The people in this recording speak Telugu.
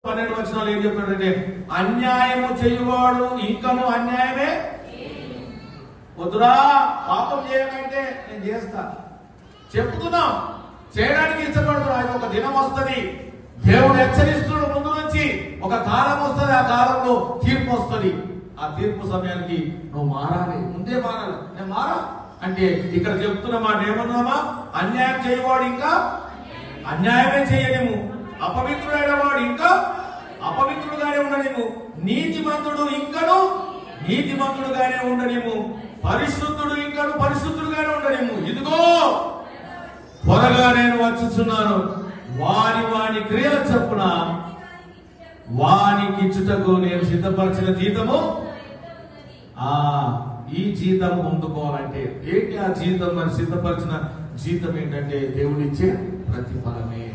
12 వచనాలు ఏం చెప్తాడంటే, అన్యాయము చేయువాడు ఇంకను అన్యాయమే వద్దురా, పాపం చేయమంటే నేను చేస్తా చెప్తున్నాం, చేయడానికి ఇష్టపడుతున్నా. అది ఒక దినం వస్తుంది, దేవుడు హెచ్చరిస్తున్నాడు ముందు నుంచి. ఒక కాలం వస్తుంది, ఆ కాలంలో తీర్పు వస్తుంది. ఆ తీర్పు సమయానికి నువ్వు మారాలి, ముందే మారాలి. నేను మారా అంటే ఇక్కడ చెప్తున్న మాట ఏమన్నామా, అన్యాయం చేయవాడు ఇంకా అన్యాయమే చేయలేము, అపవిత్రుడైన వాడు ఇంకా అపవిత్రుడుగానే ఉండలేము, నీతిమంతుడు ఇంకను నీతిమంతుడుగానే ఉండలేము, పరిశుద్ధుడు ఇంకను పరిశుద్ధుడుగానే ఉండలేము. ఇదిగో త్వరగా నేను వచ్చుచున్నాను, వాని వాని క్రియల చొప్పున వానికి ఇచ్చుటకు నేను సిద్ధపరిచిన జీతము. ఈ జీతం పొందుకోవాలంటే ఏంటి? ఆ జీతం మరి సిద్ధపరిచిన జీతం ఏంటంటే దేవుడిచ్చే ప్రతిఫలమే.